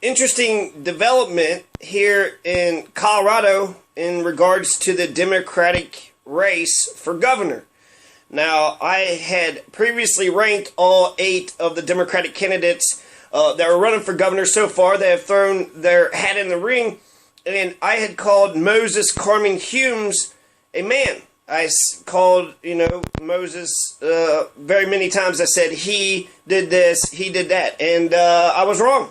interesting development here in Colorado in regards to the Democratic race for governor. Now, I had previously ranked all 8 of the Democratic candidates that were running for governor so far that have thrown their hat in the ring, and I had called Moses Carmen Humes a man. I called, Moses very many times. I said he did this, he did that, and I was wrong.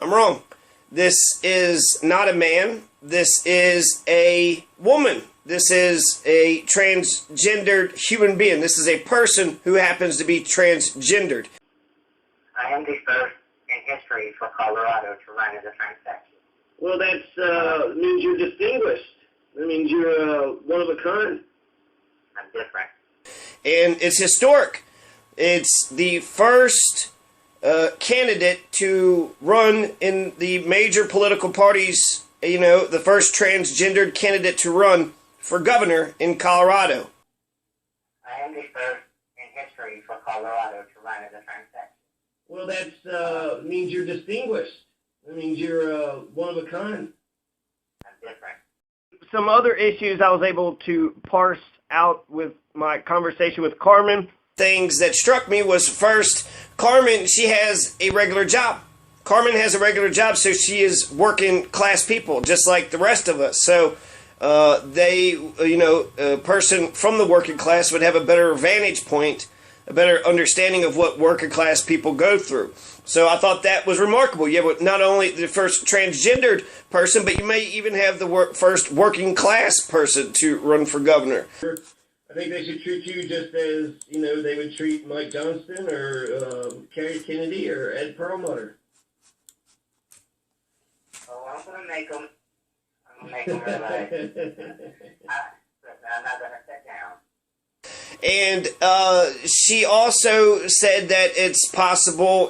I'm wrong. This is not a man. This is a woman. This is a transgendered human being. This is a person who happens to be transgendered. I am the first in history for Colorado to run as a transsexual. Well, that means you're distinguished. That means you're one of a kind. I'm different. And it's historic. It's the first candidate to run in the major political parties, the first transgendered candidate to run for governor in Colorado. I am the first in history for Colorado to run as a transsexual. Well, that means you're distinguished. That means you're one of a kind. I'm different. Some other issues I was able to parse out with my conversation with Carmen. Things that struck me was, first, Carmen, she has a regular job. Carmen has a regular job, so she is working class people, just like the rest of us. So a person from the working class would have a better vantage point, a better understanding of what working class people go through. So I thought that was remarkable. You have not only the first transgendered person, but you may even have the first working class person to run for governor. I think they should treat you just as, they would treat Mike Johnston or Kerry Kennedy or Ed Perlmutter. Oh, I'm going to make them realize I'm not going to sit down. And she also said that it's possible,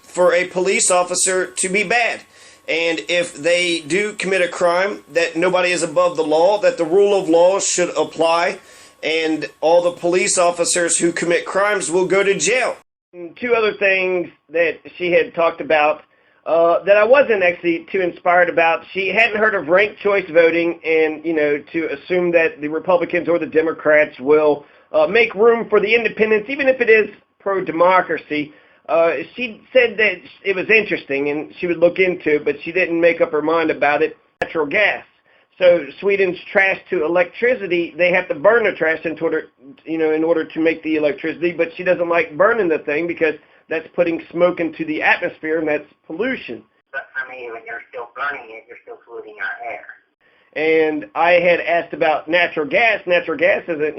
for a police officer to be bad. And if they do commit a crime, that nobody is above the law, that the rule of law should apply, and all the police officers who commit crimes will go to jail. And 2 other things that she had talked about that I wasn't actually too inspired about. She hadn't heard of ranked choice voting, and, to assume that the Republicans or the Democrats will make room for the independents, even if it is pro-democracy. She said that it was interesting and she would look into it, but she didn't make up her mind about it. Natural gas. So Sweden's trash to electricity, they have to burn the trash in order to make the electricity, but she doesn't like burning the thing because that's putting smoke into the atmosphere, and that's pollution. But for me, when you're still burning it, you're still polluting our air. And I had asked about natural gas. Natural gas isn't,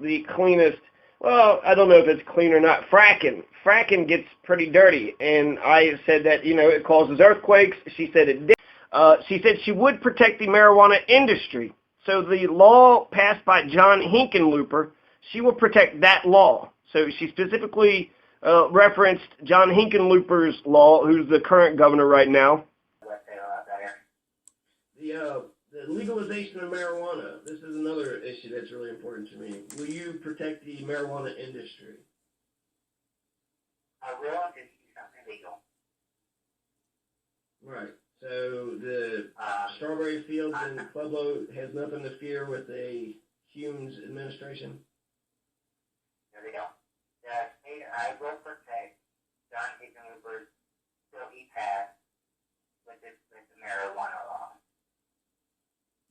the cleanest. Well, I don't know if it's clean or not. Fracking gets pretty dirty. And I said that, it causes earthquakes. She said it did. She said she would protect the marijuana industry. So the law passed by John Hickenlooper, she will protect that law. So she specifically referenced John Hickenlooper's law, who's the current governor right now. The legalization of marijuana. This is another issue that's really important to me. Will you protect the marijuana industry? I will if it's something legal. Right. So the strawberry fields in Pueblo has nothing to fear with a Humes administration? No, they don't. I will protect John Hickenlooper's bill he passed with the marijuana law.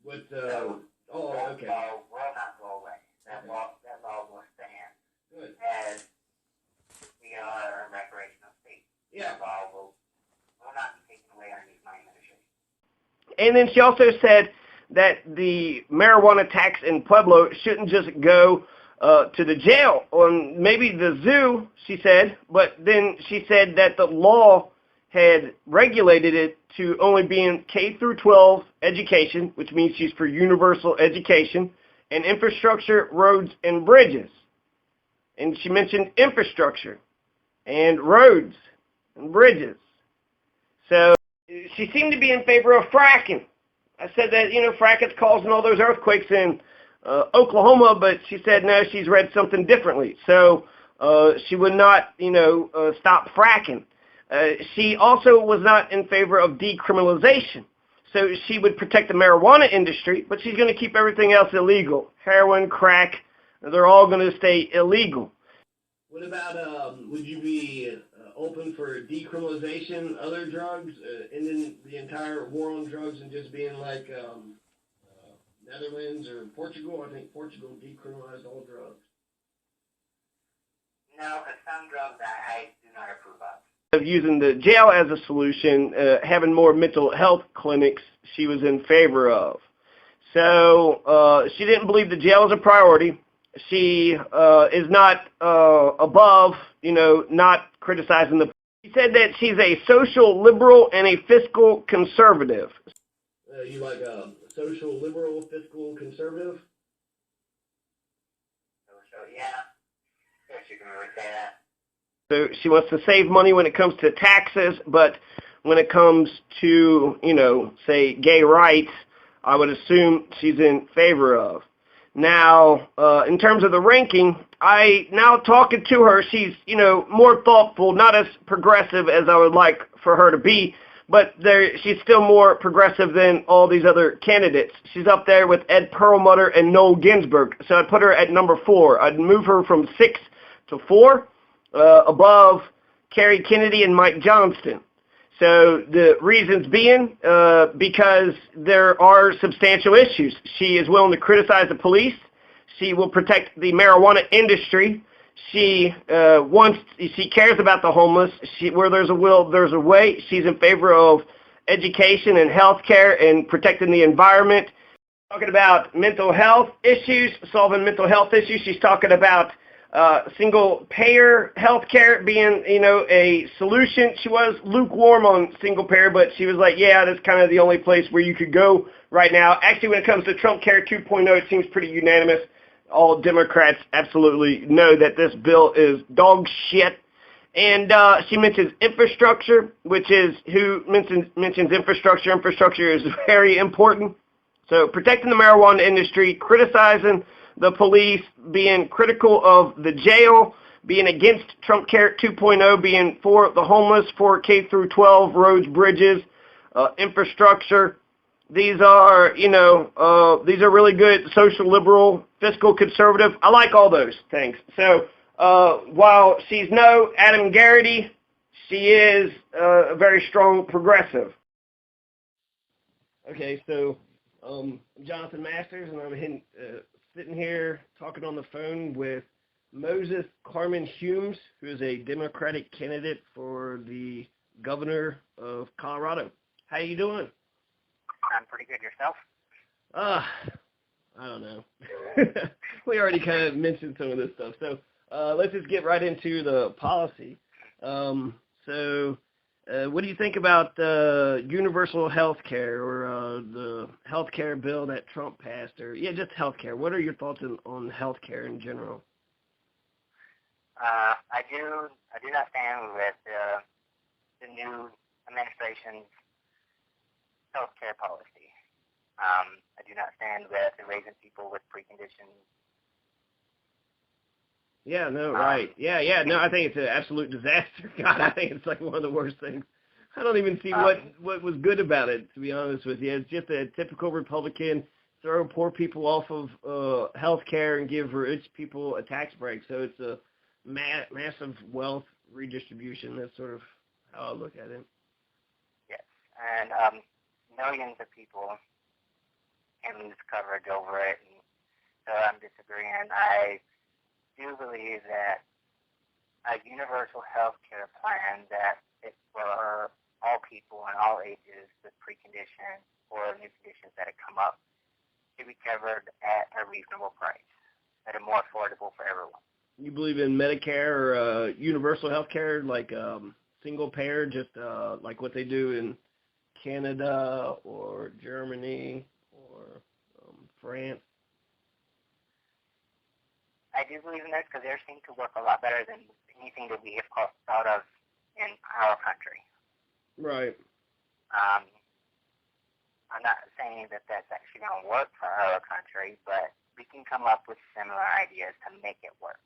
With okay. That law will not go away. That law will stand. Good. As we are a recreational state. Yeah. That law will not be taken away underneath my administration. And then she also said that the marijuana tax in Pueblo shouldn't just go to the jail or maybe the zoo, she said, but then she said that the law had regulated it to only be in K through 12 education, which means she's for universal education, and infrastructure, roads, and bridges. And she mentioned infrastructure and roads and bridges. So she seemed to be in favor of fracking. I said that, fracking's causing all those earthquakes in Oklahoma, but she said no, she's read something differently. So she would not, stop fracking. She also was not in favor of decriminalization. So she would protect the marijuana industry, but she's going to keep everything else illegal. Heroin, crack, they're all going to stay illegal. What about, would you be open for decriminalization, other drugs, ending the entire war on drugs and just being like Netherlands or Portugal? I think Portugal decriminalized all drugs. No, because some drugs I do not approve of. Of using the jail as a solution, having more mental health clinics, she was in favor of. So she didn't believe the jail is a priority. She is not above, not criticizing the. She said that she's a social liberal and a fiscal conservative. You like a social liberal, fiscal conservative? So yeah, yes, you can really say that. So she wants to save money when it comes to taxes, but when it comes to, say, gay rights, I would assume she's in favor of. Now, in terms of the ranking, now talking to her, she's, more thoughtful, not as progressive as I would like for her to be, but she's still more progressive than all these other candidates. She's up there with Ed Perlmutter and Noel Ginsburg, so I'd put her at number 4. I'd move her from 6 to 4. Above Kerry Kennedy and Mike Johnston. So the reasons being, because there are substantial issues. She is willing to criticize the police. She will protect the marijuana industry. She cares about the homeless. Where there's a will, there's a way. She's in favor of education and health care and protecting the environment. Talking about mental health issues, solving mental health issues. She's talking about single-payer health care being, a solution. She was lukewarm on single-payer, but she was like, yeah, that's kind of the only place where you could go right now. Actually, when it comes to Trump Care 2.0, it seems pretty unanimous. All Democrats absolutely know that this bill is dog shit. And she mentions infrastructure, which is who mentions infrastructure. Infrastructure is very important. So protecting the marijuana industry, criticizing the police, being critical of the jail, being against Trump Care 2.0, being for the homeless, for K through 12 roads, bridges, infrastructure. These are, these are really good social liberal, fiscal conservative. I like all those things. So while she's no Adam Garrity, she is a very strong progressive. Okay, so I'm Jonathan Masters, and I'm sitting here talking on the phone with Moses Carmen Humes, who is a Democratic candidate for the governor of Colorado. How you doing? I'm pretty good. Yourself? I don't know. We already kind of mentioned some of this stuff. So let's just get right into the policy. What do you think about universal health care or the health care bill that Trump passed? Or just health care. What are your thoughts on health care in general? I do not stand with the new administration's health care policy. I do not stand with raising people with preconditions. Yeah, no, right. No, I think it's an absolute disaster. God, I think it's like one of the worst things. I don't even see what was good about it, to be honest with you. It's just a typical Republican, throw poor people off of health care and give rich people a tax break. So it's a massive wealth redistribution. That's sort of how I look at it. Yes, and millions of people can lose coverage over it, and so I'm disagreeing. I do believe that a universal health care plan that is for all people and all ages with preconditions or new conditions that have come up should be covered at a reasonable price, that are more affordable for everyone. You believe in Medicare or universal health care, like single payer, just like what they do in Canada or Germany or France? I do believe in this because they seem to work a lot better than anything that we have thought of in our country. Right. I'm not saying that that's actually going to work for our country, but we can come up with similar ideas to make it work.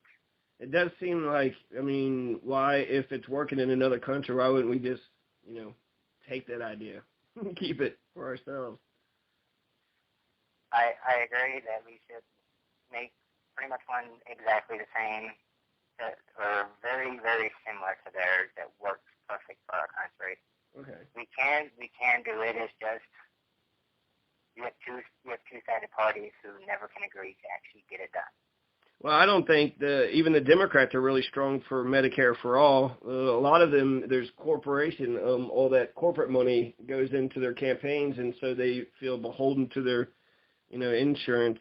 It does seem like, I mean, why, if it's working in another country, why wouldn't we just, take that idea, keep it for ourselves? I agree that we should make pretty much one exactly the same, or very, very similar to theirs, that works perfect for our country. Okay. We can do it. It's just you have two-sided parties who never can agree to actually get it done. Well, I don't think even the Democrats are really strong for Medicare for all. A lot of them, there's corporation, all that corporate money goes into their campaigns, and so they feel beholden to their, insurance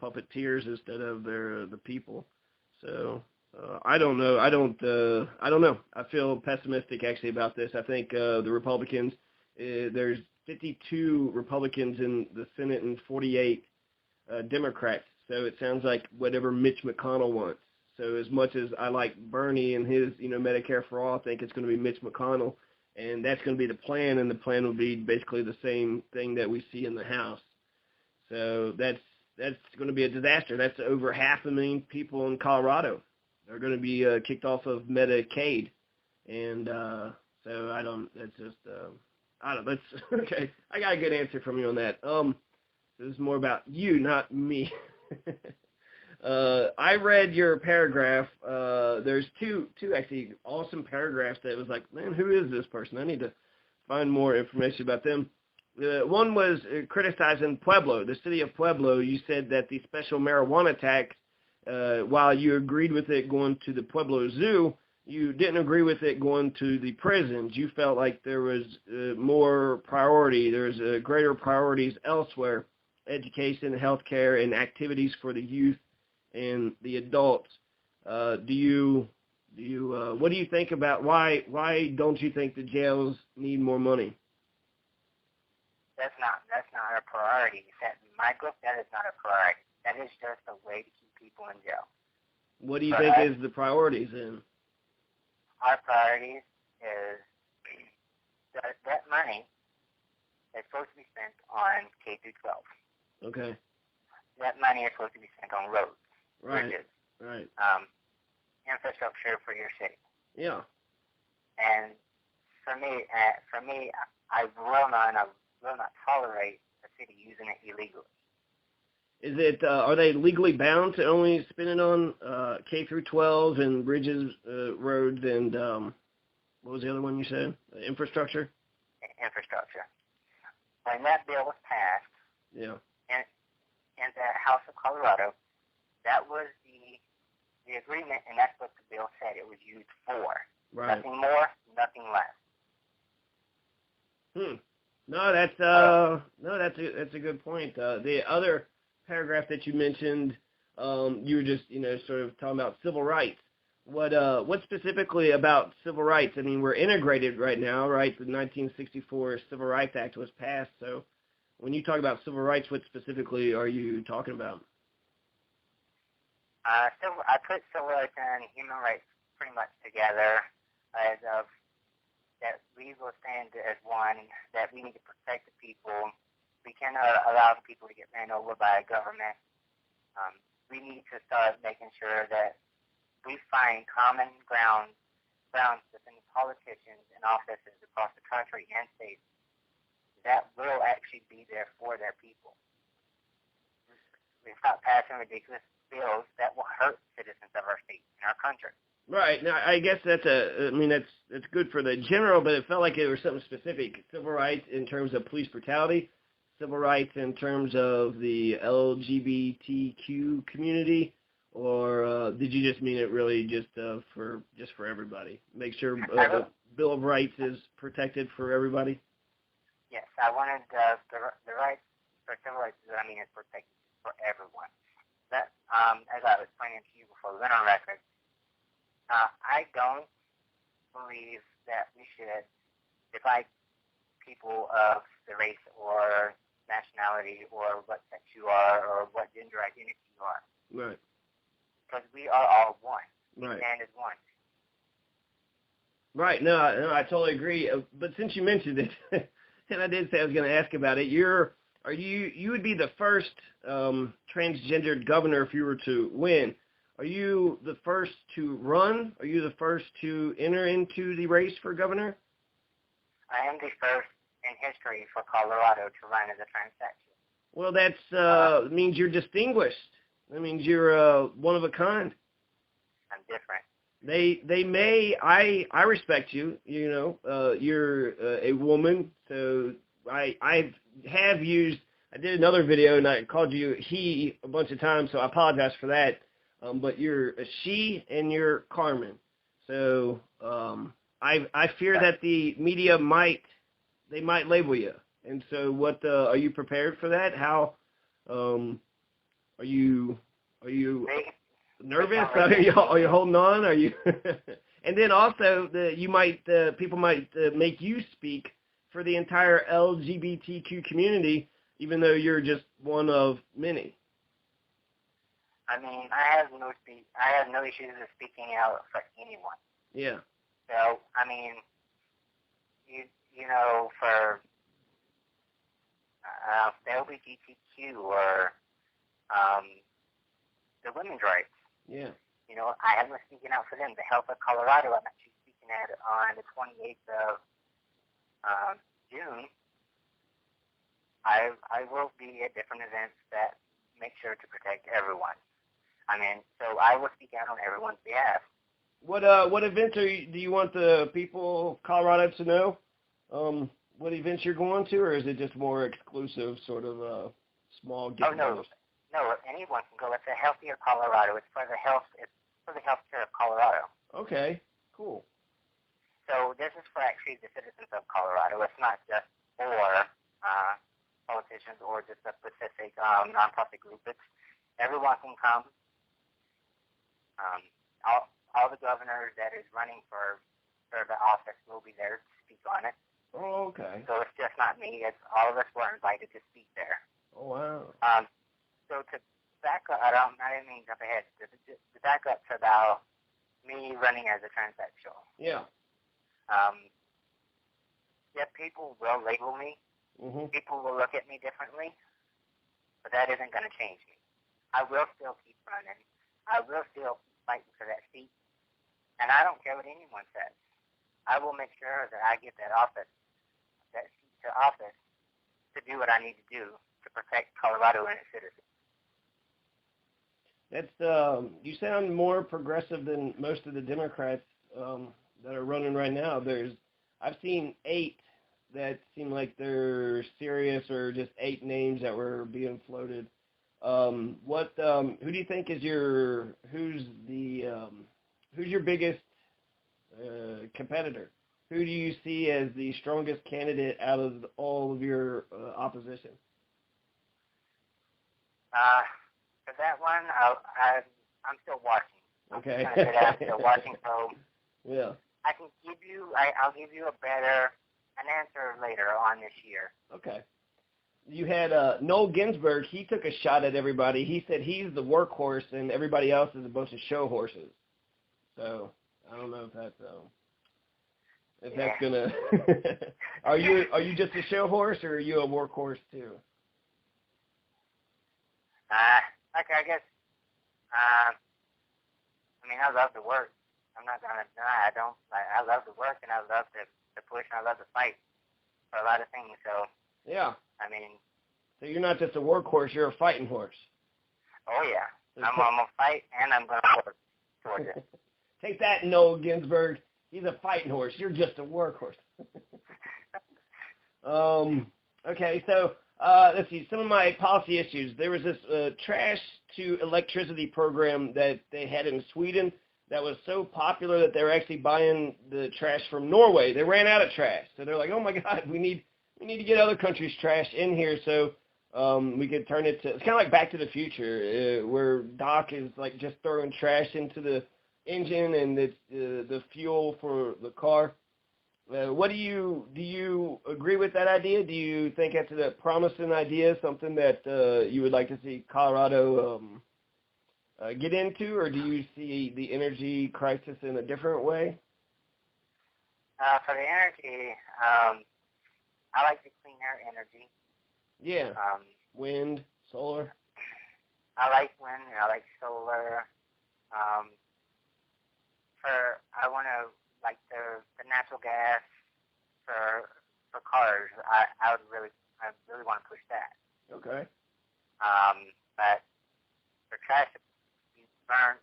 puppeteers instead of the people. So I don't know. I don't know. I feel pessimistic actually about this. I think the Republicans, there's 52 Republicans in the Senate and 48 Democrats. So it sounds like whatever Mitch McConnell wants. So as much as I like Bernie and his, Medicare for all, I think it's going to be Mitch McConnell, and that's going to be the plan, and the plan will be basically the same thing that we see in the House. So that's going to be a disaster. That's over 500,000 people in Colorado. They're going to be kicked off of Medicaid, and so that's okay. I got a good answer from you on that. This is more about you, not me. I read your paragraph. There's two actually awesome paragraphs that was like, man, who is this person? I need to find more information about them. One was criticizing Pueblo, the city of Pueblo. You said that the special marijuana tax, while you agreed with it going to the Pueblo Zoo, you didn't agree with it going to the prisons. You felt like there was more priority. There's greater priorities elsewhere. Education, healthcare, and activities for the youth and the adults. What do you think about why don't you think the jails need more money? That's not a priority. In my book, that is not a priority. That is just a way to keep people in jail. What do you think is the priorities then? Our priorities is that money is supposed to be spent on K through 12. Okay. That money is supposed to be spent on roads, bridges, right, infrastructure for your city. Yeah. And for me, I will not tolerate a city using it illegally. Is it? Are they legally bound to only spend it on K through 12 and bridges, roads, and what was the other one you said? Infrastructure. Infrastructure. When that bill was passed, yeah, in the House of Colorado, that was the agreement, and that's what the bill said it was used for. Right. Nothing more, nothing less. No, that's a good point. The other paragraph that you mentioned, you were just sort of talking about civil rights. What specifically about civil rights? I mean, we're integrated right now, right? The 1964 Civil Rights Act was passed. So when you talk about civil rights, what specifically are you talking about? I put civil rights and human rights pretty much together as of that we will stand as one, that we need to protect the people. We cannot allow the people to get ran over by a government. We need to start making sure that we find common grounds within politicians and offices across the country and states that will actually be there for their people. We stop passing ridiculous bills that will hurt citizens of our state and our country. Right. Now, I guess that's good for the general, but it felt like it was something specific. Civil rights in terms of police brutality, civil rights in terms of the LGBTQ community, or did you just mean it really just for everybody? Make sure the Bill of Rights is protected for everybody? Yes, I wanted the rights for civil rights, is protected for everyone. That, as I was explaining to you before we went on record, I don't believe that we should divide people of the race or nationality or what sex you are or what gender identity you are. Right. Because we are all one. Right. We stand as one. Right. No, I totally agree. But since you mentioned it, and I did say I was going to ask about it, you would be the first transgendered governor if you were to win. Are you the first to run? Are you the first to enter into the race for governor? I am the first in history for Colorado to run as a transsexual. Well, that means you're distinguished. That means you're one of a kind. I'm different. They may, I respect you, you know, you're a woman, so I did another video and I called you he a bunch of times, so I apologize for that, but you're a she and you're Carmen, so I fear that the media might label you, and so what, are you prepared for that? How, are you nervous? Are you holding on? Are you? And then also, people might make you speak for the entire LGBTQ community, even though you're just one of many. I mean, I have no issues with speaking out for anyone. Yeah. So, I mean, you know, for the LGBTQ or the women's rights. Yeah. You know, I am speaking out for them. The health of Colorado, I'm actually speaking at on the 28th of June. I will be at different events that make sure to protect everyone. I mean, so I will speak out on everyone's behalf. What events do you want the people of Colorado to know? What events you're going to, or is it just more exclusive, sort of small get-togethers? No, anyone can go. It's a healthier Colorado. It's for the healthcare of Colorado. Okay, cool. So this is for actually the citizens of Colorado. It's not just for politicians or just a specific nonprofit group. It's everyone can come. All the governors that is running for the office will be there to speak on it. Oh, okay. So it's just not me. It's all of us were invited to speak there. Oh, wow. So to back up, I didn't mean to jump ahead. To back up to about me running as a transsexual. Yeah. Yeah, people will label me. Mm-hmm. People will look at me differently, but that isn't going to change me. I will still keep running. I will still keep fighting for that seat, and I don't care what anyone says. I will make sure that I get that seat to office, to do what I need to do to protect Colorado and its citizens. That's you sound more progressive than most of the Democrats that are running right now. I've seen 8 that seem like they're serious, or just 8 names that were being floated. Who do you think is who's your biggest competitor? Who do you see as the strongest candidate out of all of your opposition? For that one, I'm still watching. Okay. I'm still watching, so yeah. I'll give you an answer later on this year. Okay. You had Noel Ginsburg. He took a shot at everybody. He said he's the workhorse and everybody else is a bunch of show horses. So I don't know if that's gonna. Are you just a show horse, or are you a workhorse too? I guess. I mean, I love to work. I'm not gonna deny. I love to work, and I love to push, and I love to fight for a lot of things. So. Yeah. I mean. So you're not just a workhorse; you're a fighting horse. Oh yeah. I'm gonna fight, and I'm gonna work towards it. Take that, Noel Ginsburg. He's a fighting horse. You're just a workhorse. Okay, so let's see. Some of my policy issues. There was this trash to electricity program that they had in Sweden that was so popular that they were actually buying the trash from Norway. They ran out of trash, so they're like, "Oh my God, we need to get other countries' trash in here so we could turn it to." It's kind of like Back to the Future, where Doc is like just throwing trash into the engine and it's the fuel for the car. What do you agree with that idea? Do you think that's a promising idea, something that you would like to see Colorado get into, or do you see the energy crisis in a different way? For the energy, I like the clean air energy. Yeah. Wind, solar. I like wind. I like solar. I want to, like, the natural gas for cars. I really want to push that. Okay. But for trash to be burnt,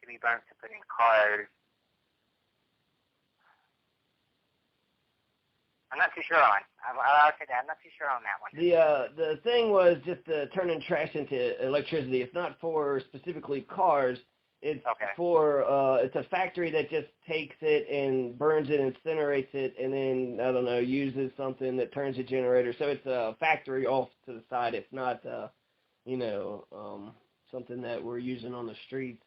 to put in cars, I'm not too sure on. I'll say that I'm not too sure on that one. The thing was just turning trash into electricity. It's not for specifically cars. It's for it's a factory that just takes it and burns it, incinerates it, and then I don't know, uses something that turns a generator. So it's a factory off to the side. It's not something that we're using on the streets.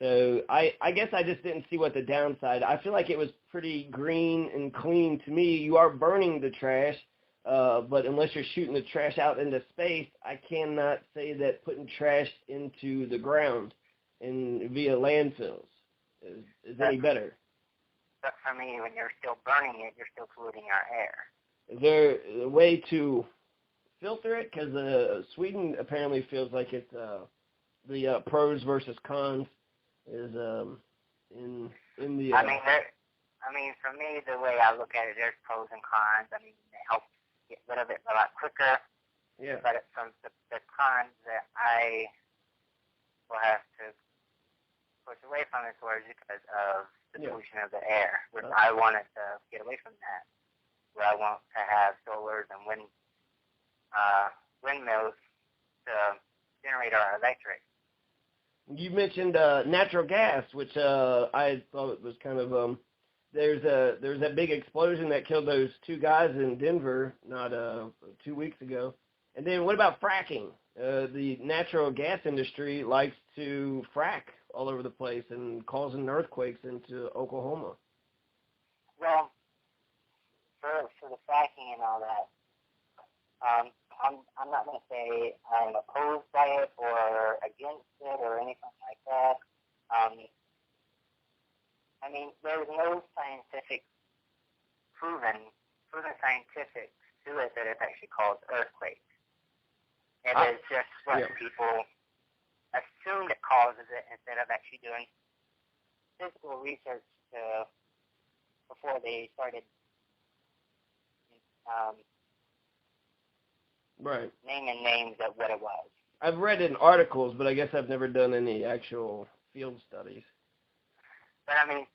So I guess I just didn't see what the downside. I feel like it was pretty green and clean to me. You are burning the trash, but unless you're shooting the trash out into space, I cannot say that putting trash into the ground and via landfills is any better. But for me, when you're still burning it, you're still polluting our air. Is there a way to filter it? Because Sweden apparently feels like it's the pros versus cons is in the. I mean, for me, the way I look at it, there's pros and cons. I mean, it helps get rid of it a lot quicker. Yeah. But from the cons that I will have to push away from it towards because of the pollution of the air, which I wanted to get away from that. Where I want to have solars and windmills to generate our electric. You mentioned natural gas, which I thought was kind of there's that big explosion that killed those two guys in Denver not 2 weeks ago. And then what about fracking? The natural gas industry likes to frack all over the place and causing earthquakes into Oklahoma. Well, for the fracking and all that, I'm not going to say I'm opposed by it or against it or anything like that. I mean, there's no proven scientific to it that it actually caused earthquakes. It is just what people assume it causes it instead of actually doing physical research before they started naming names of what it was. I've read in articles, but I guess I've never done any actual field studies. But I mean,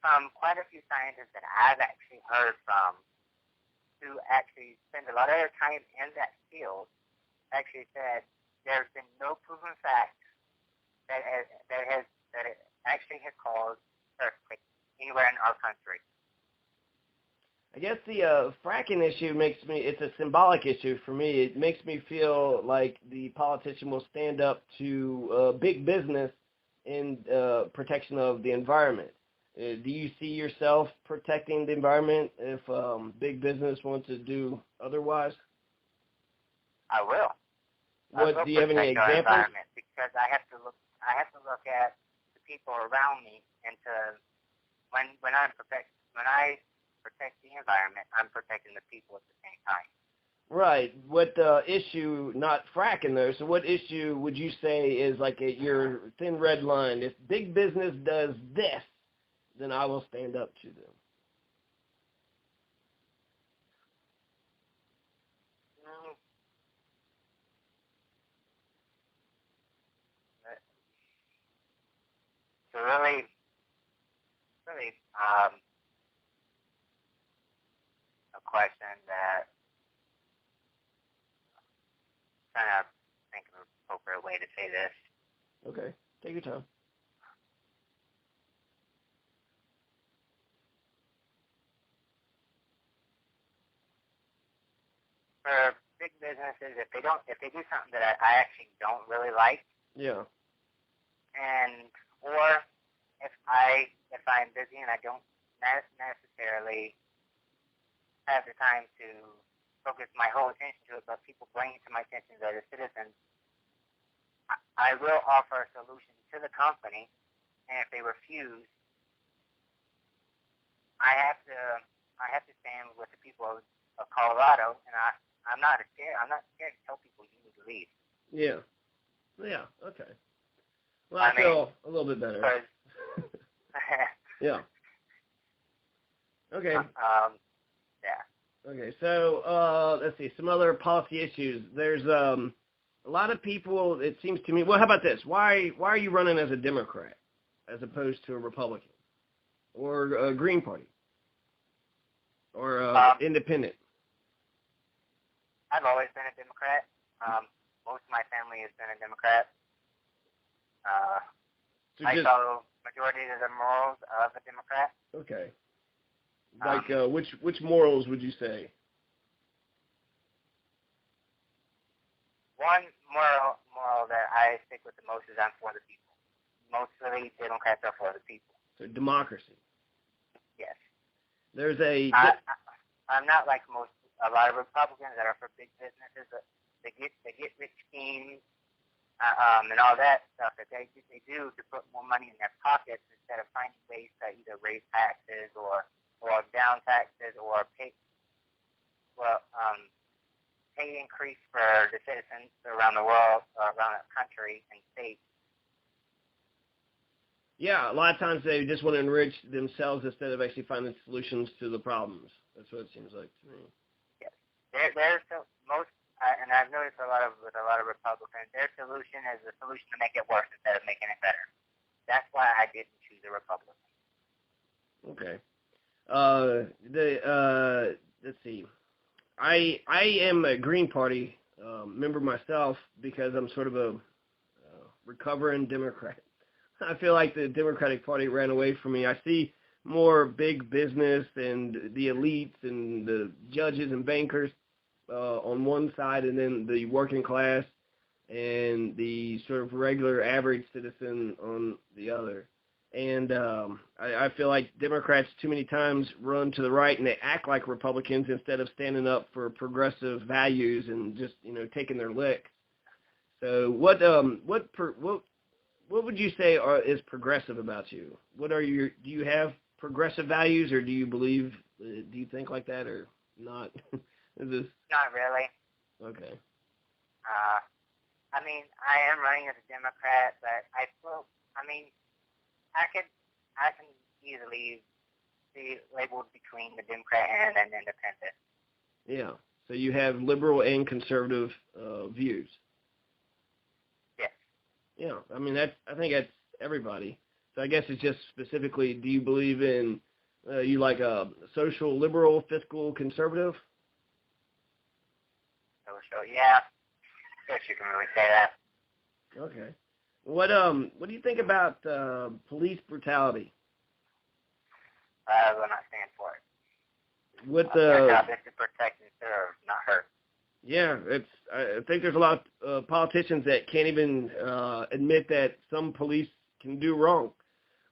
from quite a few scientists that I've actually heard from, who actually spend a lot of their time in that field, actually said there's been no proven fact that it actually has caused earthquakes anywhere in our country. I guess the fracking issue it's a symbolic issue for me. It makes me feel like the politician will stand up to big business in protection of the environment. Do you see yourself protecting the environment if big business wants to do otherwise? I will. Do you have any examples? Because I have to look at the people around me, and when I protect the environment, I'm protecting the people at the same time. Right. What issue, not fracking though, so what issue would you say is like your thin red line? If big business does this, then I will stand up to them. It's really a question that I'm trying to think of an appropriate way to say this. Okay, take your time. For big businesses, if they do something that I actually don't really like, yeah, or if I'm busy and I don't necessarily have the time to focus my whole attention to it, but people bring it to my attention as a citizen, I will offer a solution to the company, and if they refuse, I have to stand with the people of Colorado, and I'm not scared to tell people you need to leave. Yeah. Yeah. Okay. Well, I feel a little bit better. Yeah. Okay. Yeah. Okay. So let's see some other policy issues. There's a lot of people. It seems to me. Well, how about this? Why are you running as a Democrat as opposed to a Republican or a Green Party or Independent? I've always been a Democrat. Most of my family has been a Democrat. I follow majority of the morals of a Democrat. Okay. Like which morals would you say? One moral that I stick with the most is I'm for the people. Mostly Democrats are for the people. So democracy. Yes. There's a. I'm not like a lot of Republicans that are for big businesses. They get rich schemes and all that stuff that they do to put more money in their pockets instead of finding ways to either raise taxes or down taxes or pay increase for the citizens around the world, around the country and state. Yeah, a lot of times they just want to enrich themselves instead of actually finding solutions to the problems. That's what it seems like to me. Yes, there's most, and I've noticed with a lot of Republicans, their solution is a solution to make it worse instead of making it better. That's why I didn't choose a Republican. Okay. Let's see. I am a Green Party member myself because I'm sort of a recovering Democrat. I feel like the Democratic Party ran away from me. I see more big business and the elites and the judges and bankers on one side, and then the working class and the sort of regular average citizen on the other. And I feel like Democrats too many times run to the right and they act like Republicans instead of standing up for progressive values and just taking their licks. So what would you say is progressive about you? Do you have progressive values, or do you think like that or not? Not really. Okay. I mean, I am running as a Democrat, but I can easily be labeled between the Democrat and an independent. Yeah. So you have liberal and conservative views. Yes. Yeah. I mean, I think that's everybody. So I guess it's just specifically, do you believe in you like a social liberal, fiscal conservative? Social, yeah. I guess you can really say that. Okay. What do you think about police brutality? I will not stand for it. Their job is to protect and serve, not hurt. Yeah, I think there's a lot of politicians that can't even admit that some police can do wrong.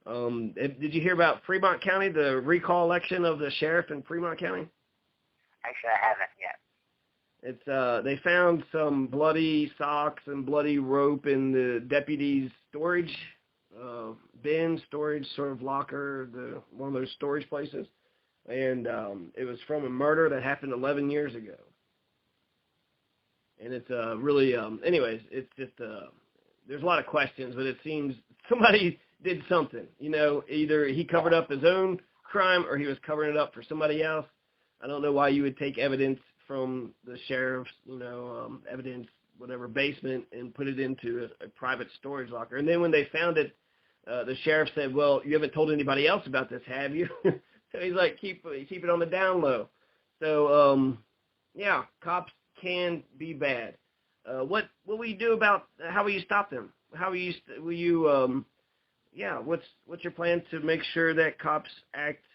Did you hear about Fremont County, the recall election of the sheriff in Fremont County? Actually, I haven't yet. They found some bloody socks and bloody rope in the deputy's storage bin, storage sort of locker, one of those storage places, and it was from a murder that happened 11 years ago. And it's really, anyways, it's just there's a lot of questions, but it seems somebody did something. Either he covered up his own crime or he was covering it up for somebody else. I don't know why you would take evidence from the sheriff's, evidence, whatever, basement and put it into a private storage locker. And then when they found it, the sheriff said, well, you haven't told anybody else about this, have you? So he's like, keep it on the down low. So, yeah, cops can be bad. What will you do about, how will you stop them? How will you, what's your plan to make sure that cops act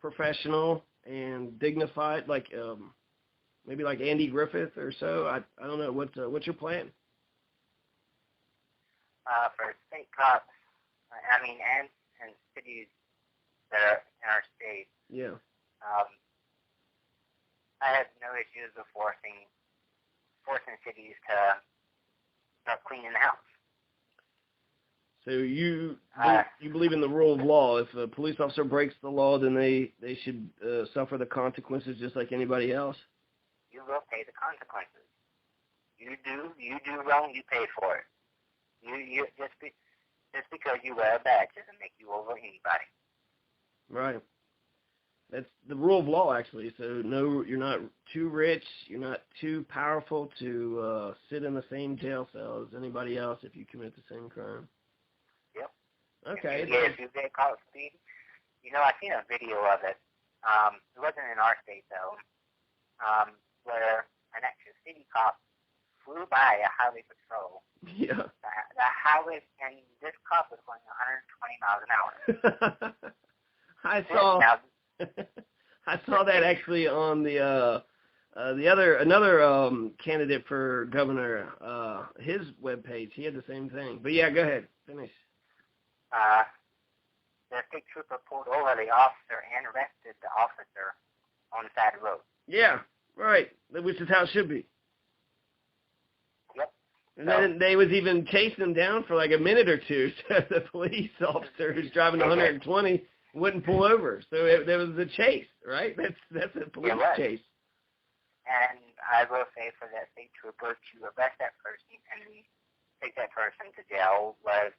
professional and dignified, like maybe like Andy Griffith or so? I don't know. What's your plan? For state cops, and cities that are in our state. Yeah. I have no issues with forcing cities to start cleaning the house. So you believe in the rule of law. If a police officer breaks the law, then they should suffer the consequences just like anybody else? You will pay the consequences. You do wrong, you pay for it. You just because you wear a badge doesn't make you over anybody. Right. That's the rule of law, actually. So, no, you're not too rich, you're not too powerful to sit in the same jail cell as anybody else if you commit the same crime. Yep. Okay. If you get caught speeding, I seen a video of it. It wasn't in our state, though, where an actual city cop flew by a highway patrol. Yeah. The highway, and this cop was going 120 miles an hour. I saw that actually on another candidate for governor, his webpage. He had the same thing. But yeah, go ahead, finish. The state trooper pulled over the officer and arrested the officer on the side of the road. Yeah, right. Which is how it should be. Yep. And then they was even chasing him down for like a minute or two. So the police officer who's driving 120 wouldn't pull over. So there was a chase, right? That's a police chase. And I will say for that state trooper to arrest that person and take that person to jail was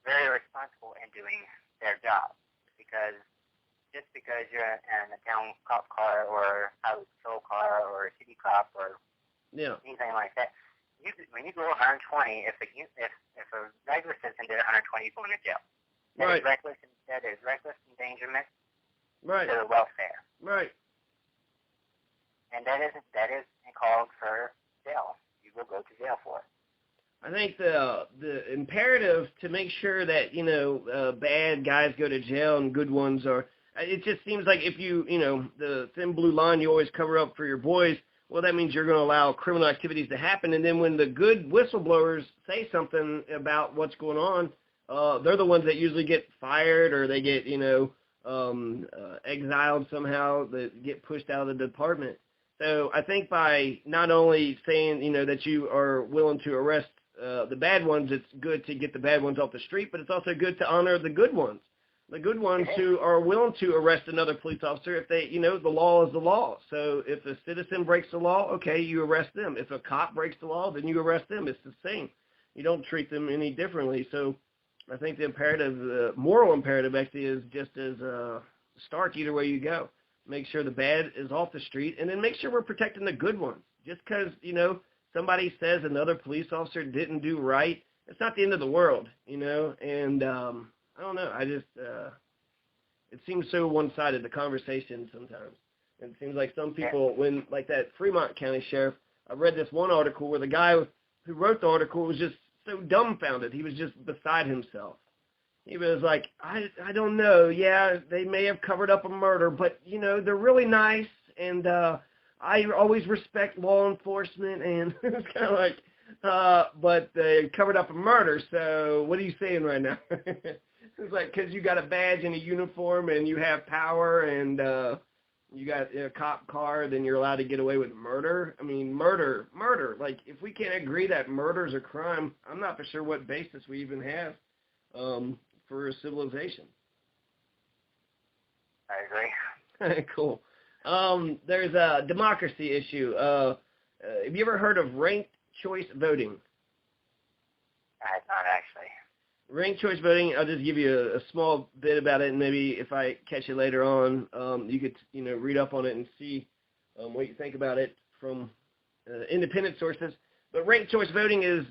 very responsible in doing their job. Because just because you're in a town cop car or highway patrol car or a city cop or anything like that, when you go 120, if a regular citizen did 120, you're going to jail. That is reckless endangerment to the welfare. Right. And that is called for jail. You will go to jail for it. I think the imperative to make sure that bad guys go to jail and good ones are. It just seems like if the thin blue line you always cover up for your boys. Well, that means you're going to allow criminal activities to happen, and then when the good whistleblowers say something about what's going on, they're the ones that usually get fired or they get, exiled somehow, that get pushed out of the department. So I think by not only saying, that you are willing to arrest the bad ones, it's good to get the bad ones off the street, but it's also good to honor the good ones. The good ones who are willing to arrest another police officer if they, the law is the law. So if a citizen breaks the law, okay, you arrest them. If a cop breaks the law, then you arrest them. It's the same. You don't treat them any differently. So I think the imperative, the moral imperative actually is just as stark either way you go. Make sure the bad is off the street, and then make sure we're protecting the good ones. Just because, somebody says another police officer didn't do right, it's not the end of the world, and I don't know. I just, it seems so one-sided, the conversation sometimes. And it seems like some people, when, like that Fremont County sheriff, I read this one article where the guy who wrote the article was just so dumbfounded. He was just beside himself. He was like, I don't know. Yeah, they may have covered up a murder, but, they're really nice, and I always respect law enforcement, and it's kind of like, but they covered up a murder, so what are you saying right now? It's like, because you got a badge and a uniform, and you have power, and you got a cop car, then you're allowed to get away with murder? I mean, murder. Like, if we can't agree that murder's a crime, I'm not for sure what basis we even have for a civilization. I agree. Cool. There's a democracy issue. Have you ever heard of ranked choice voting? I have not, actually. Ranked choice voting, I'll just give you a small bit about it, and maybe if I catch you later on, you could, read up on it and see what you think about it from independent sources. But ranked choice voting is,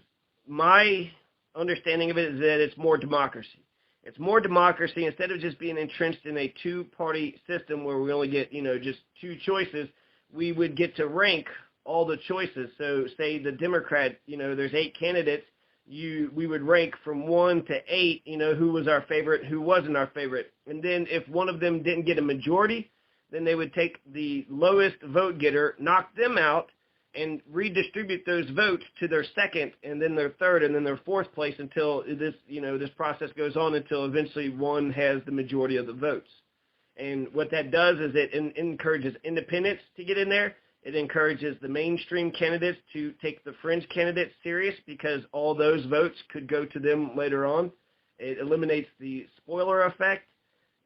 my understanding of it is that it's more democracy. It's more democracy. Instead of just being entrenched in a two-party system where we only get, just two choices, we would get to rank all the choices. So say the Democrat, there's 8 candidates. We would rank from 1 to 8, who was our favorite, who wasn't our favorite. And then if one of them didn't get a majority, then they would take the lowest vote getter, knock them out, and redistribute those votes to their second, and then their third, and then their fourth place until this, this process goes on until eventually one has the majority of the votes. And what that does is it encourages independents to get in there. It encourages the mainstream candidates to take the fringe candidates serious because all those votes could go to them later on. It eliminates the spoiler effect,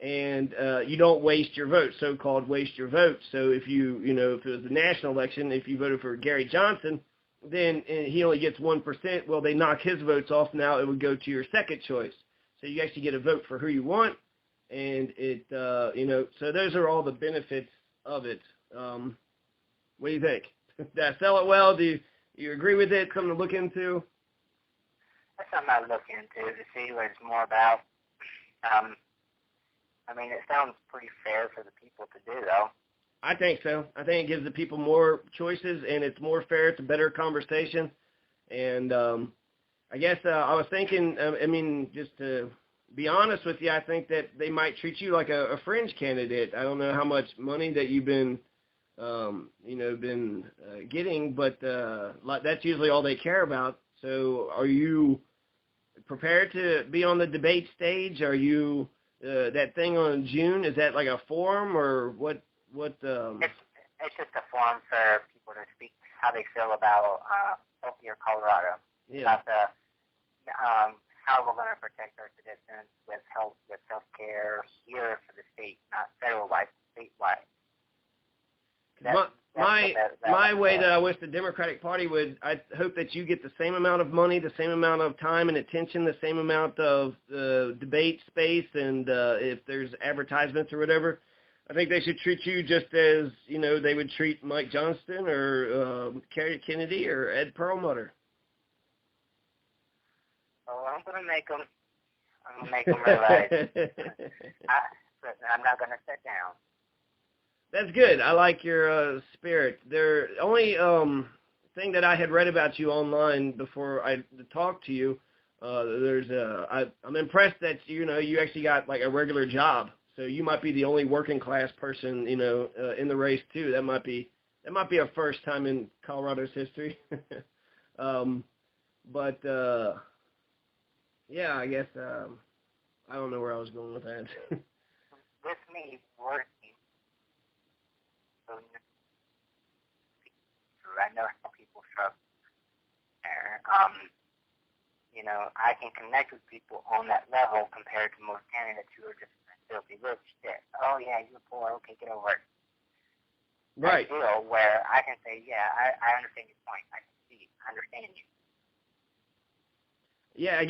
and you don't waste your vote, so-called waste your vote. So if if it was the national election, if you voted for Gary Johnson, then he only gets 1%. Well, they knock his votes off. Now it would go to your second choice. So you actually get a vote for who you want, and it, so those are all the benefits of it. What do you think? Did I sell it well? Do you agree with it? Something to look into? That's something I look into to see what it's more about. I mean, it sounds pretty fair for the people to do, though. I think so. I think it gives the people more choices, and it's more fair. It's a better conversation. And I guess I was thinking, just to be honest with you, I think that they might treat you like a fringe candidate. I don't know how much money that you've been, getting, but that's usually all they care about. So are you prepared to be on the debate stage? Are you that thing on June? Is that like a forum or what? It's just a forum for people to speak how they feel about Oklahoma or Colorado. Yeah. About how we're going to protect our citizens with health care here for the state, not federal-wide, statewide. My way that I wish the Democratic Party would, I hope that you get the same amount of money, the same amount of time and attention, the same amount of debate space, and if there's advertisements or whatever, I think they should treat you just as, they would treat Mike Johnston or Kerry Kennedy or Ed Perlmutter. Well, I'm going to make them realize I'm not going to sit down. That's good. I like your spirit. The only thing that I had read about you online before I talked to you, I'm impressed that you actually got like a regular job. So you might be the only working class person in the race too. That might be a first time in Colorado's history. But yeah, I guess I don't know where I was going with that. With me working. I know how people struggle there. I can connect with people on that level compared to most candidates who are just filthy rich. Oh yeah, you're poor. Okay, get over it. Right. I feel where I can say, yeah, I understand your point. I can see. I understand you. Yeah,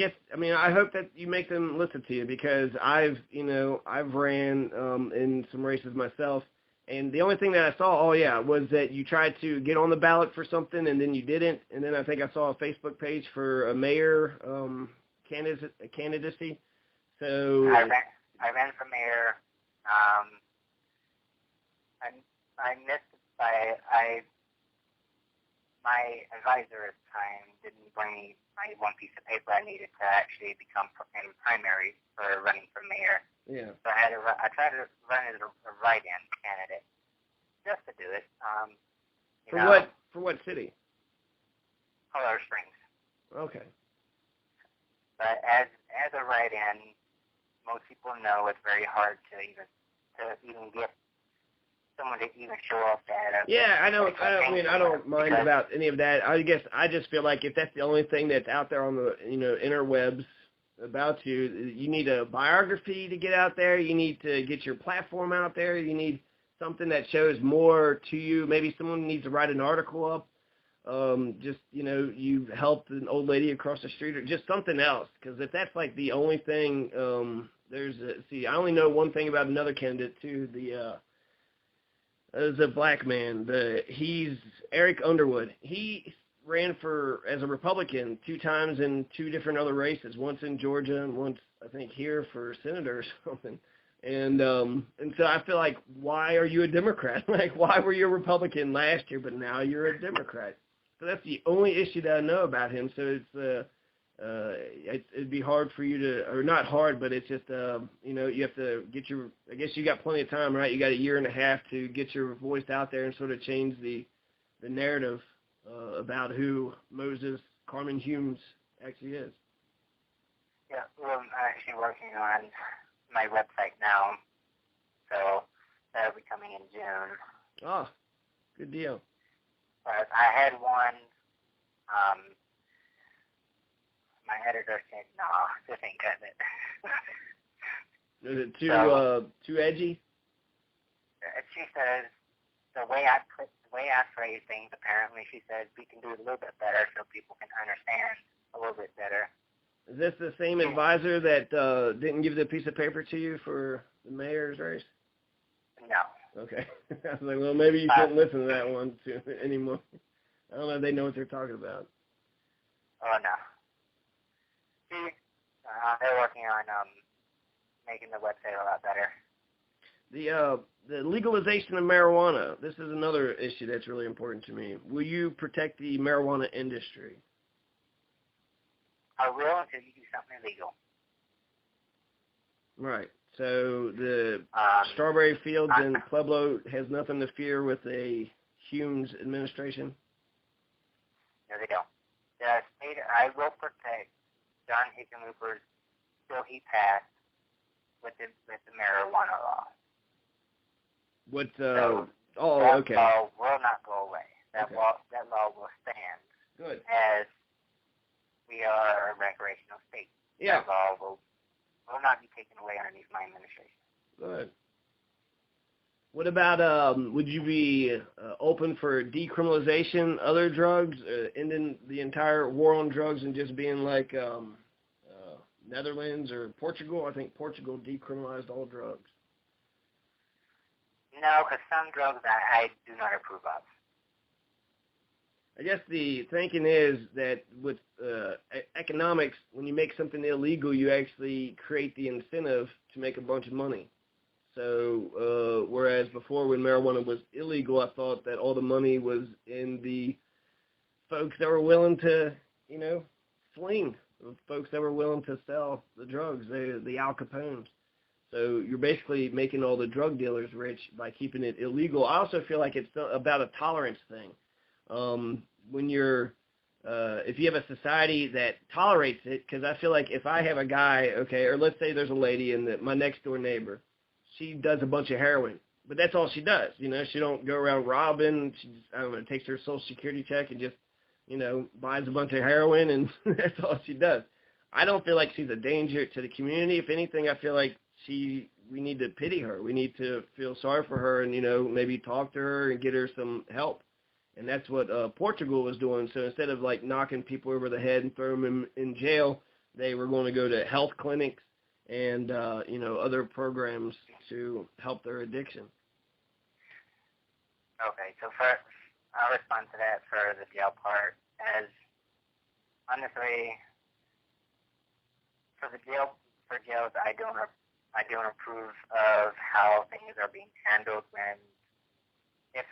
I hope that you make them listen to you because I've ran in some races myself. And the only thing that I saw, was that you tried to get on the ballot for something and then you didn't. And then I think I saw a Facebook page for a mayor candidacy. So I ran for mayor. I missed by my advisor at the time didn't bring me my one piece of paper I needed to actually become in primary for running for mayor. Yeah. So I tried to run as a write-in candidate just to do it. For what city? Colorado Springs. Okay. But as a write-in, most people know it's very hard to even get someone to even show up at a. Yeah, I don't mind about any of that. I guess I just feel like if that's the only thing that's out there on the interwebs about you, you need a biography to get out there. You need to get your platform out there. You need something that shows more to you. Maybe someone needs to write an article up. You've helped an old lady across the street or just something else. Because if that's like the only thing, I only know one thing about another candidate too. There's a black man. He's Eric Underwood. He ran as a Republican 2 times in 2 different other races, once in Georgia and once, I think, here for senator or something. And so I feel like, why are you a Democrat? Like, why were you a Republican last year, but now you're a Democrat? So that's the only issue that I know about him. So it'd be hard for you to, or not hard, but it's just, you have to get I guess you got plenty of time, right? You got 1.5 years to get your voice out there and sort of change the narrative about who Moses Carmen Humes actually is. Yeah, well, I'm actually working on my website now, so that'll be coming in June. Oh, good deal. But I had one, my editor said, no, this ain't good. Is it too edgy? She says the way I phrase things, apparently, she says we can do it a little bit better so people can understand a little bit better. Is this the same advisor that didn't give the piece of paper to you for the mayor's race? No. Okay. I was like, well, maybe you shouldn't listen to that one anymore. I don't know if they know what they're talking about. Oh, no. See, they're working on making the website a lot better. The legalization of marijuana. This is another issue that's really important to me. Will you protect the marijuana industry? I will until you do something illegal. Right. So the strawberry fields in Pueblo has nothing to fear with a Hume's administration? No, they don't. The state, I will protect John Hickenlooper's bill he passed with the marijuana law. What? So okay. That law will not go away. That Okay. law will stand. Good. As we are a recreational state. Yeah. That law will not be taken away underneath my administration. Good. What about, would you be open for decriminalization, other drugs, ending the entire war on drugs and just being like Netherlands or Portugal? I think Portugal decriminalized all drugs. No, because some drugs I do not approve of. I guess the thinking is that with economics, when you make something illegal, you actually create the incentive to make a bunch of money. So, whereas before when marijuana was illegal, I thought that all the money was in the folks that were willing to, fling, the folks that were willing to sell the drugs, the Al Capones. So you're basically making all the drug dealers rich by keeping it illegal. I also feel like it's about a tolerance thing. When you're, if you have a society that tolerates it, because I feel like if I have a guy, okay, or let's say there's a lady in my next door neighbor, she does a bunch of heroin, but that's all she does. She don't go around robbing. She just, I don't know, takes her Social Security check and just, buys a bunch of heroin, and that's all she does. I don't feel like she's a danger to the community. If anything, I feel like we need to pity her. We need to feel sorry for her and, maybe talk to her and get her some help. And that's what Portugal was doing. So instead of like knocking people over the head and throwing them in jail, they were going to go to health clinics and, other programs to help their addiction. Okay, so first, I'll respond to that for the jail part. As honestly, for jails, I don't approve of how things are being handled when if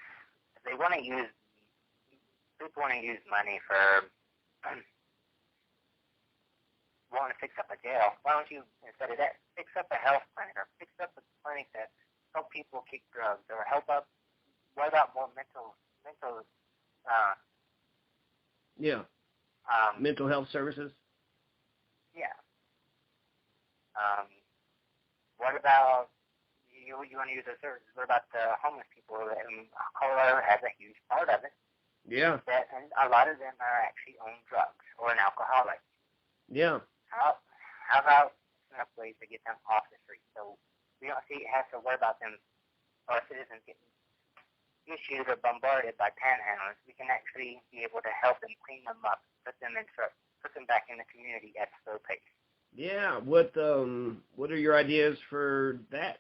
they want to use money for want to fix up a jail, why don't you, instead of that, fix up a health clinic or fix up a clinic that help people kick drugs or what about more mental mental health services? Yeah. What about, you want to use those services, what about the homeless people? Colorado has a huge part of it. Yeah. And a lot of them are actually on drugs or an alcoholic. Yeah. How about enough ways to get them off the street so we don't have to worry about them or citizens getting issued or bombarded by panhandlers? We can actually be able to help them, clean them up, put them back in the community at a slow pace. Yeah. What are your ideas for that?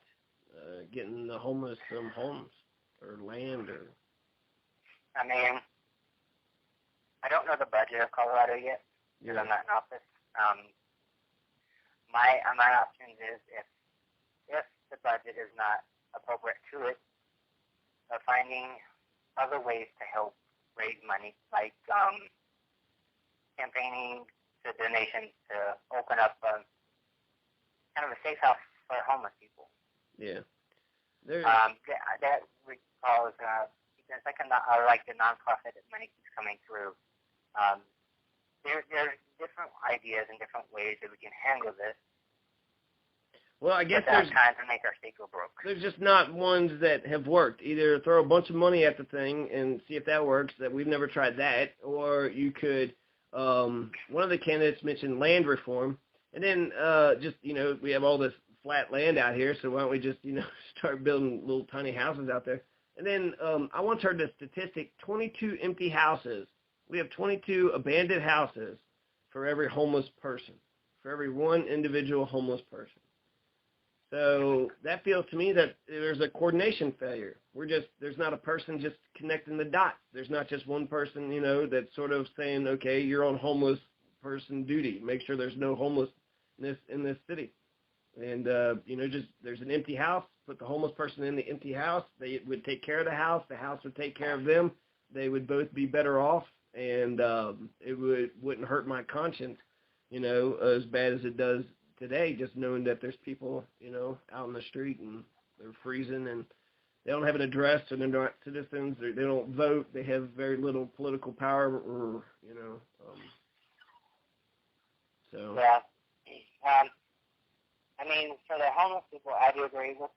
Getting the homeless some homes or land or? I mean, I don't know the budget of Colorado yet because I'm not in office. My options is if the budget is not appropriate to it, finding other ways to help raise money, like campaigning to donations to open up kind of a safe house for homeless people. Yeah. That recalls because I like the nonprofit that money keeps coming through. There's different ideas and different ways that we can handle this. Well, I guess there's time to make our state go broke. There's just not ones that have worked. Either throw a bunch of money at the thing and see if that works. That we've never tried that, or you could. One of the candidates mentioned land reform, and then just we have all this flat land out here, so why don't we just, start building little tiny houses out there? And then I once heard the statistic, 22 empty houses. We have 22 abandoned houses for every homeless person, for every one individual homeless person. So that feels to me that there's a coordination failure. There's not a person just connecting the dots. There's not just one person, that's sort of saying, okay, you're on homeless person duty. Make sure there's no homelessness in this city. And, just there's an empty house, put the homeless person in the empty house. They would take care of the house would take care of them. They would both be better off, and it wouldn't hurt my conscience, as bad as it does today, just knowing that there's people, out in the street and they're freezing and they don't have an address and they're not citizens, they don't vote, they have very little political power or, so. Yeah. For the homeless people, I do agree with,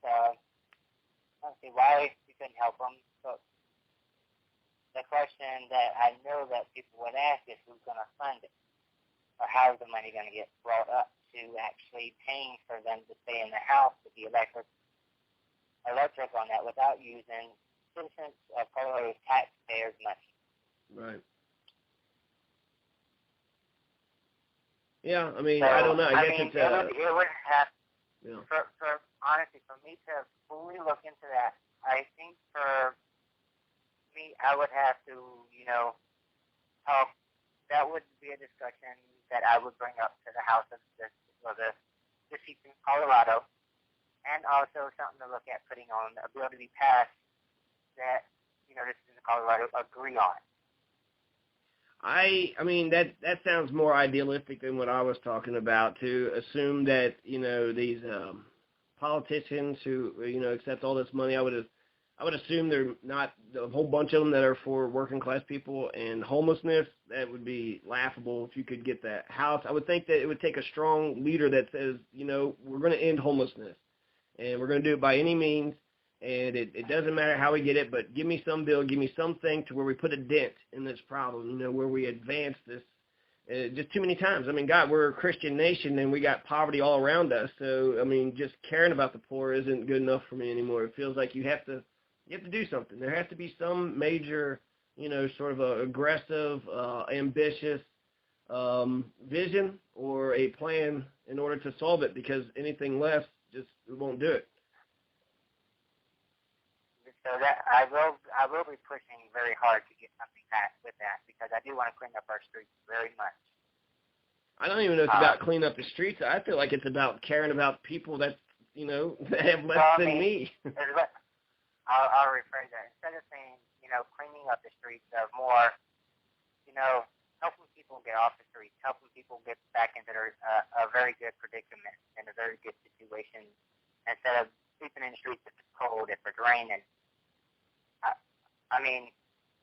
let's see, why we couldn't help them. So the question that I know that people would ask is who's going to fund it? Or how is the money going to get brought up to actually paying for them to stay in the house with the electric on that without using citizens of color taxpayers' money? Right. Yeah, so, I don't know. I guess it would have, yeah. Honestly, for me to fully look into that, I think for me, I would have to, talk. That would be a discussion that I would bring up to the House of the seats in Colorado, and also something to look at putting on a bill to be passed that, the citizens of Colorado agree on. That sounds more idealistic than what I was talking about, to assume that, these politicians who, accept all this money, I would assume they're not a whole bunch of them that are for working class people and homelessness. That would be laughable if you could get that house. I would think that it would take a strong leader that says, we're going to end homelessness and we're going to do it by any means. And it doesn't matter how we get it, but give me some bill, give me something to where we put a dent in this problem, where we advance this. Just too many times. God, we're a Christian nation and we got poverty all around us. So, just caring about the poor isn't good enough for me anymore. It feels like you have to do something. There has to be some major, sort of a aggressive, ambitious vision or a plan in order to solve it, because anything less just won't do it. So that I will be pushing very hard to get something passed with that, because I do want to clean up our streets very much. I don't even know if it's about cleaning up the streets. I feel like it's about caring about people that, that have less than me. I'll rephrase that. Instead of saying, cleaning up the streets, of more, helping people get off the streets, helping people get back into a very good predicament and a very good situation, instead of sleeping in the streets if it's cold, if it's raining.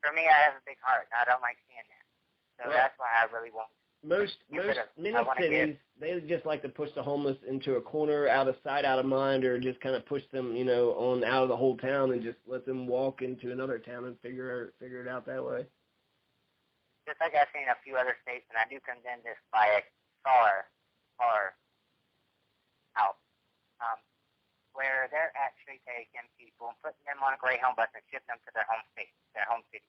For me, I have a big heart, and I don't like seeing that. So that's why I really want. Many cities, they just like to push the homeless into a corner, out of sight, out of mind, or just kind of push them, on out of the whole town and just let them walk into another town and figure it out that way. Just like I've seen a few other states, and I do condemn this by a far out, where they're actually taking people and putting them on a Greyhound bus and shipping them to their home state, their home city.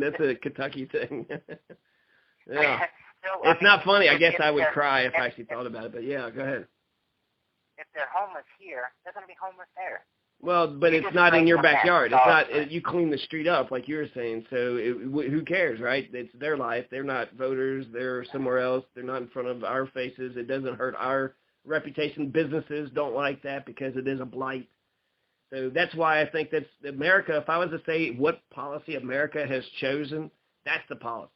That's a Kentucky thing. Yeah. So, it's not funny. I guess I would cry if I actually thought about it, but yeah, go ahead. If they're homeless here, they're going to be homeless there. Well, but it's not in your backyard. It's not. You clean the street up, like you were saying. So who cares, right? It's their life. They're not voters. They're somewhere else. They're not in front of our faces. It doesn't hurt our reputation. Businesses don't like that because it is a blight. So that's why I think that's America. If I was to say what policy America has chosen, that's the policy.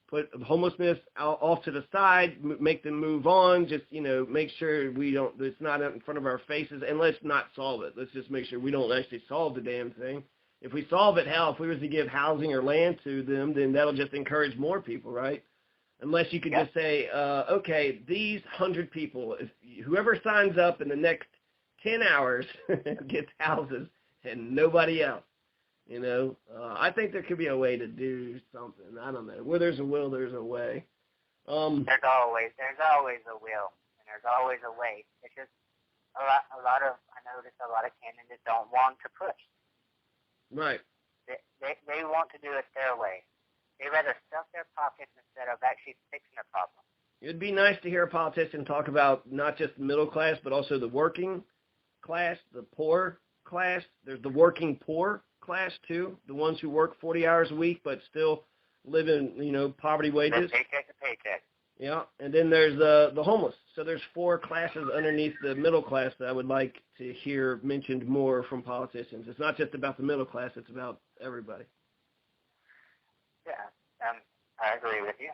Put homelessness off to the side, make them move on, just, make sure it's not in front of our faces, and let's not solve it. Let's just make sure we don't actually solve the damn thing. If we solve it, if we was to give housing or land to them, then that'll just encourage more people, right? Unless you could just say, okay, these 100 people, if whoever signs up in the next 10 hours gets houses and nobody else. I think there could be a way to do something. I don't know. Where there's a will, there's a way. There's always a will. There's always a way. It's just I notice a lot of candidates don't want to push. Right. They want to do it their way. They rather stuff their pockets instead of actually fixing a problem. It'd be nice to hear a politician talk about not just the middle class, but also the working class, the poor class. There's the working poor class, too, the ones who work 40 hours a week but still live in, poverty wages. Paycheck to paycheck. Yeah, and then there's the homeless. So there's 4 classes underneath the middle class that I would like to hear mentioned more from politicians. It's not just about the middle class, it's about everybody. Yeah, I agree with you.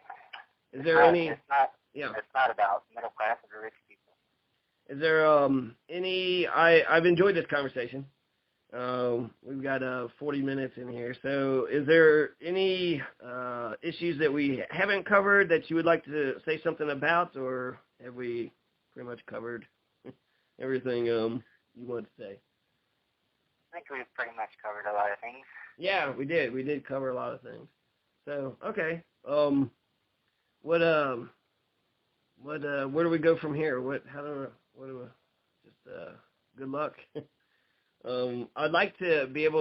Is there any... It's not, yeah. It's not about middle class or rich people. Is there any... I've enjoyed this conversation. We've got 40 minutes in here. So is there any issues that we haven't covered that you would like to say something about, or have we pretty much covered everything you want to say? I think we've pretty much covered a lot of things. Yeah, we did. We did cover a lot of things. So, okay. Where do we go from here? Good luck. I'd like to be able